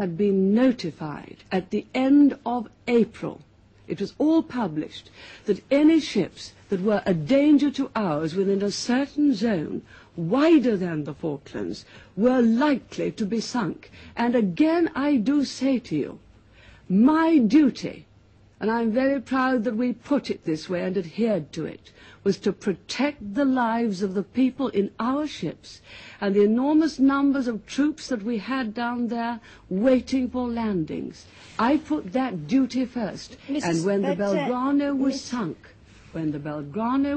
had been notified at the end of April, it was all published, that any ships that were a danger to ours within a certain zone, wider than the Falklands, were likely to be sunk. And again I do say to you, my duty, and I'm very proud that we put it this way and adhered to it, was to protect the lives of the people in our ships and the enormous numbers of troops that we had down there waiting for landings. I put that duty first. And when the Belgrano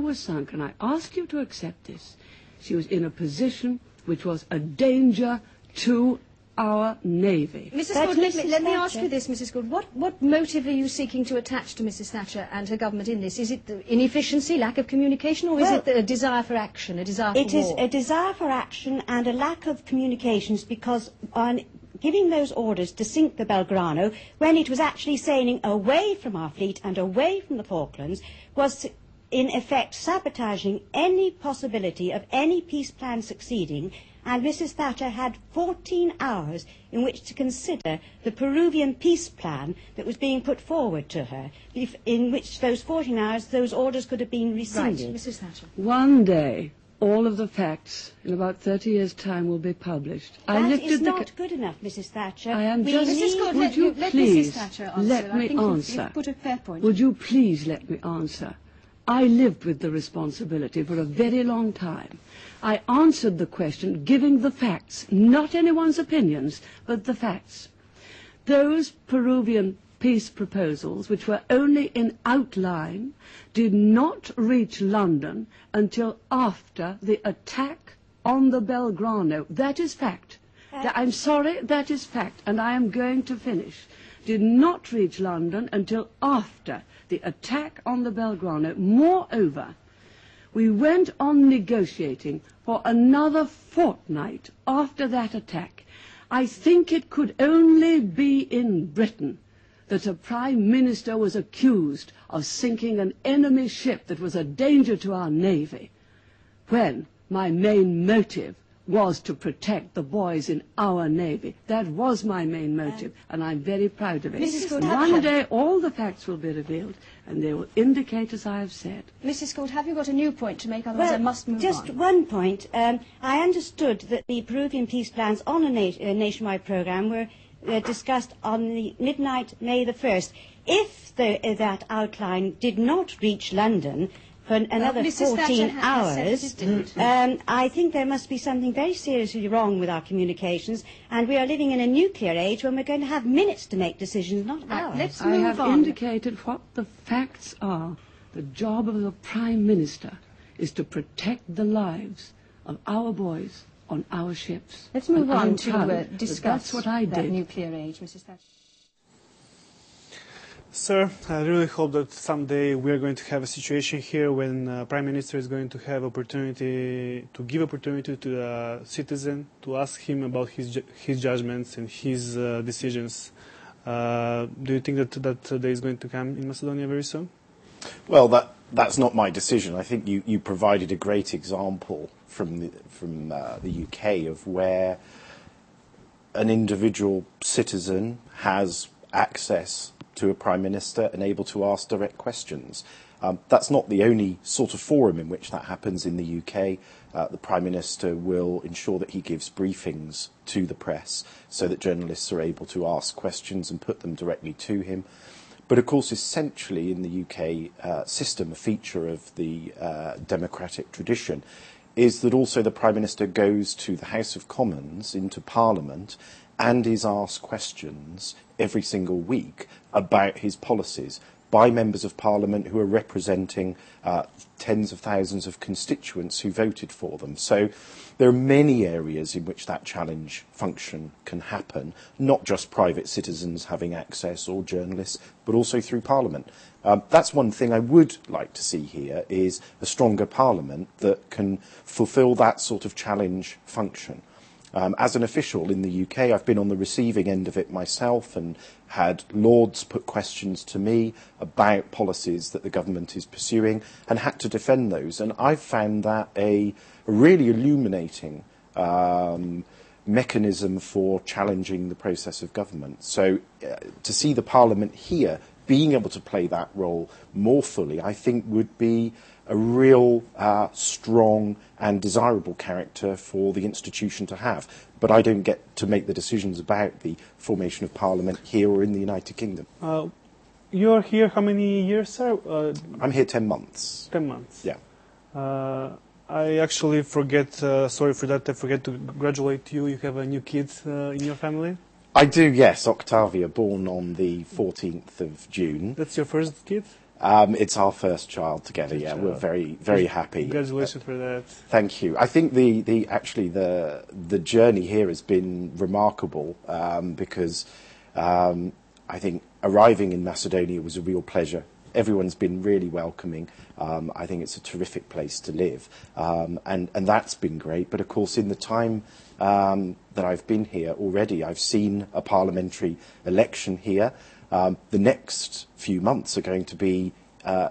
was sunk, and I ask you to accept this, she was in a position which was a danger to our Navy. Mrs. Gould, let me ask you this, Mrs. Gould. What motive are you seeking to attach to Mrs. Thatcher and her government in this? Is it the inefficiency, lack of communication, or is it a desire for action, a desire for war? It is a desire for action and a lack of communications, because on giving those orders to sink the Belgrano, when it was actually sailing away from our fleet and away from the Falklands, was in effect sabotaging any possibility of any peace plan succeeding. And Mrs. Thatcher had 14 hours in which to consider the Peruvian peace plan that was being put forward to her, in which those 14 hours, those orders could have been rescinded. Right, Mrs. Thatcher. One day, all of the facts in about 30 years' time will be published. That is not good enough, Mrs. Thatcher. I am just... Mrs. Gould, would you please Mrs. Thatcher answer. let me answer? You've put a fair point. Would you please let me answer? I lived with the responsibility for a very long time. I answered the question giving the facts, not anyone's opinions, but the facts. Those Peruvian peace proposals, which were only in outline, did not reach London until after the attack on the Belgrano. That is fact. I'm sorry, that is fact, and I am going to finish. Did not reach London until after the attack on the Belgrano. Moreover, we went on negotiating for another fortnight after that attack. I think it could only be in Britain that a Prime Minister was accused of sinking an enemy ship that was a danger to our Navy, when my main motive was to protect the boys in our Navy. That was my main motive, and I'm very proud of it. Mrs. Gould, one day all the facts will be revealed, and they will indicate, as I have said. Mrs. Gould, have you got a new point to make? Otherwise I must move just on. one point. I understood that the Peruvian peace plans on a nationwide programme were discussed on the midnight May the 1st. If that outline did not reach London for another 14 hours, I think there must be something very seriously wrong with our communications, and we are living in a nuclear age when we're going to have minutes to make decisions, not hours. Let's I move have on. indicated what the facts are. The job of the Prime Minister is to protect the lives of our boys on our ships. Let's move And on I'm to proud discuss that's what I that did. nuclear age, Mrs. Thatcher. Sir, I really hope that someday we are going to have a situation here when Prime Minister is going to have opportunity to give opportunity to the citizen to ask him about his judgments and his decisions. Do you think that day is going to come in Macedonia very soon? Well, that's not my decision. I think you provided a great example from the UK of where an individual citizen has access to a Prime Minister and able to ask direct questions. That's not the only sort of forum in which that happens in the UK. The Prime Minister will ensure that he gives briefings to the press so that journalists are able to ask questions and put them directly to him. But of course, essentially in the UK system, a feature of the democratic tradition is that also the Prime Minister goes to the House of Commons, into Parliament, and is asked questions every single week about his policies by members of Parliament who are representing tens of thousands of constituents who voted for them. So there are many areas in which that challenge function can happen, not just private citizens having access or journalists, but also through Parliament. That's one thing I would like to see here, is a stronger Parliament that can fulfil that sort of challenge function. As an official in the UK, I've been on the receiving end of it myself and had Lords put questions to me about policies that the government is pursuing and had to defend those. And I've found that a really illuminating mechanism for challenging the process of government. So to see the Parliament here being able to play that role more fully, I think would be a real strong and desirable character for the institution to have. But I don't get to make the decisions about the formation of Parliament here or in the United Kingdom. You're here how many years, sir? I'm here 10 months. 10 months. Yeah. I actually forget, sorry for that, I forget to congratulate you. You have a new kid in your family? I do, yes. Octavia, born on the 14th of June. That's your first kid? It's our first child together, yeah. We're very, very happy. Congratulations for that. Thank you. I think the journey here has been remarkable because I think arriving in Macedonia was a real pleasure. Everyone's been really welcoming. I think it's a terrific place to live, and that's been great. But of course, in the time that I've been here already, I've seen a parliamentary election here. The next few months are going to be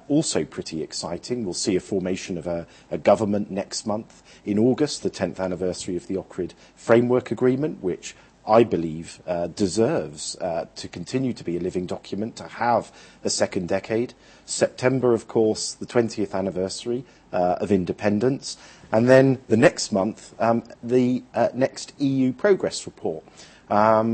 also pretty exciting. We'll see a formation of a government next month in August, the 10th anniversary of the Ohrid Framework Agreement, which I believe deserves to continue to be a living document, to have a second decade. September, of course, the 20th anniversary of independence. And then the next month, the next EU progress report,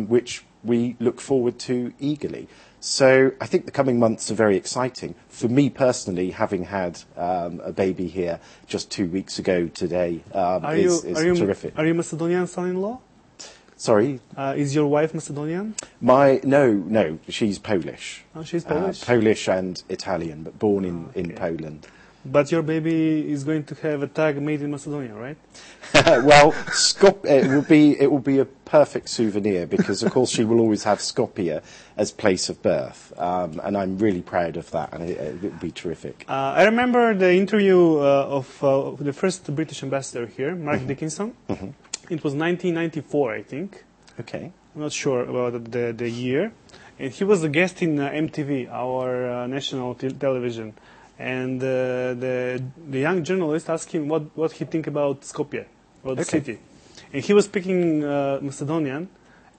which we look forward to eagerly. So I think the coming months are very exciting. For me personally, having had a baby here just 2 weeks ago today is terrific. Are you Macedonian son-in-law? Sorry? Is your wife Macedonian? No, she's Polish. Oh, she's Polish? Polish and Italian, but born in Poland. But your baby is going to have a tag made in Macedonia, right? Well, it will be a perfect souvenir because, of course, she will always have Skopje as place of birth, and I'm really proud of that, and it would be terrific. I remember the interview of the first British ambassador here, Mark Dickinson. Mm-hmm. It was 1994, I think. Okay. I'm not sure about the year. And he was a guest in MTV, our national television. And the young journalist asked him what he think about Skopje, about the city. And he was speaking Macedonian,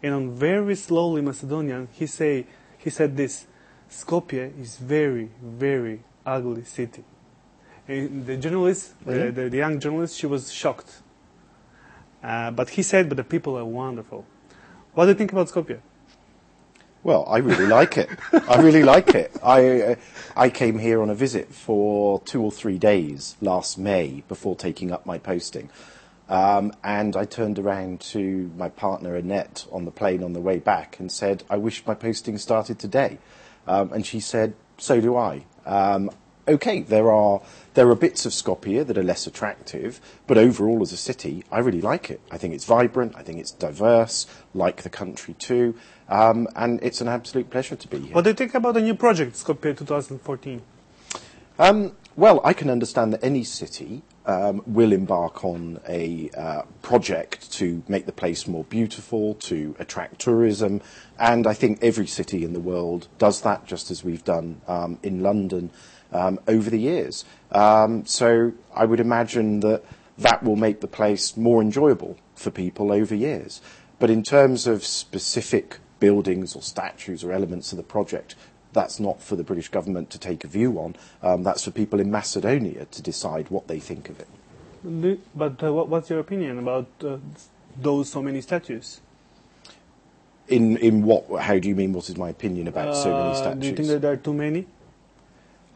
and on very slowly Macedonian, he said this: Skopje is very, very ugly city. And the journalist, the young journalist, she was shocked. But he said, but the people are wonderful. What do you think about Skopje? Well, I really like it. I really like it. I came here on a visit for 2 or 3 days last May before taking up my posting. And I turned around to my partner Annette on the plane on the way back and said, I wish my posting started today. And she said, so do I. Okay, there are bits of Skopje that are less attractive, but overall as a city, I really like it. I think it's vibrant, I think it's diverse, like the country too, and it's an absolute pleasure to be here. What do you think about the new project, Skopje 2014? Well, I can understand that any city will embark on a project to make the place more beautiful, to attract tourism, and I think every city in the world does that, just as we've done in London over the years. So I would imagine that will make the place more enjoyable for people over years. But in terms of specific buildings or statues or elements of the project, that's not for the British government to take a view on. That's for people in Macedonia to decide what they think of it. But what's your opinion about those so many statues? In what? How do you mean? What is my opinion about so many statues? Do you think that there are too many?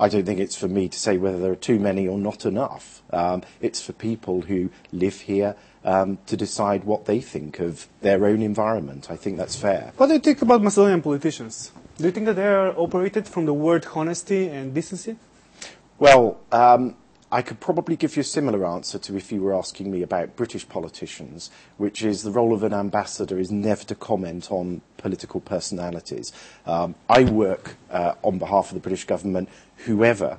I don't think it's for me to say whether there are too many or not enough. It's for people who live here to decide what they think of their own environment. I think that's fair. What do you think about Macedonian politicians? Do you think that they are operated from the word honesty and decency? Well, I could probably give you a similar answer to if you were asking me about British politicians, which is the role of an ambassador is never to comment on political personalities. I work on behalf of the British government, whoever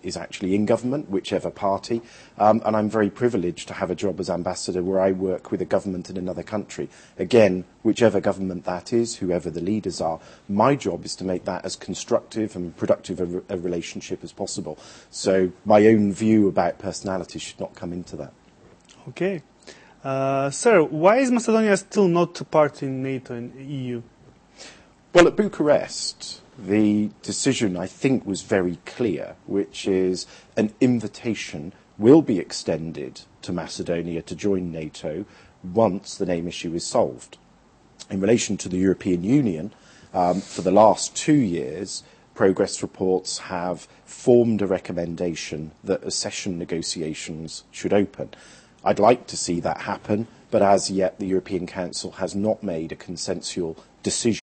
is actually in government, whichever party, and I'm very privileged to have a job as ambassador where I work with a government in another country. Again, whichever government that is, whoever the leaders are, my job is to make that as constructive and productive a relationship as possible. So my own view about personalities should not come into that. Okay. Sir, why is Macedonia still not part in NATO and EU? Well, at Bucharest, the decision, I think, was very clear, which is an invitation will be extended to Macedonia to join NATO once the name issue is solved. In relation to the European Union, for the last 2 years, progress reports have formed a recommendation that accession negotiations should open. I'd like to see that happen, but as yet the European Council has not made a consensual decision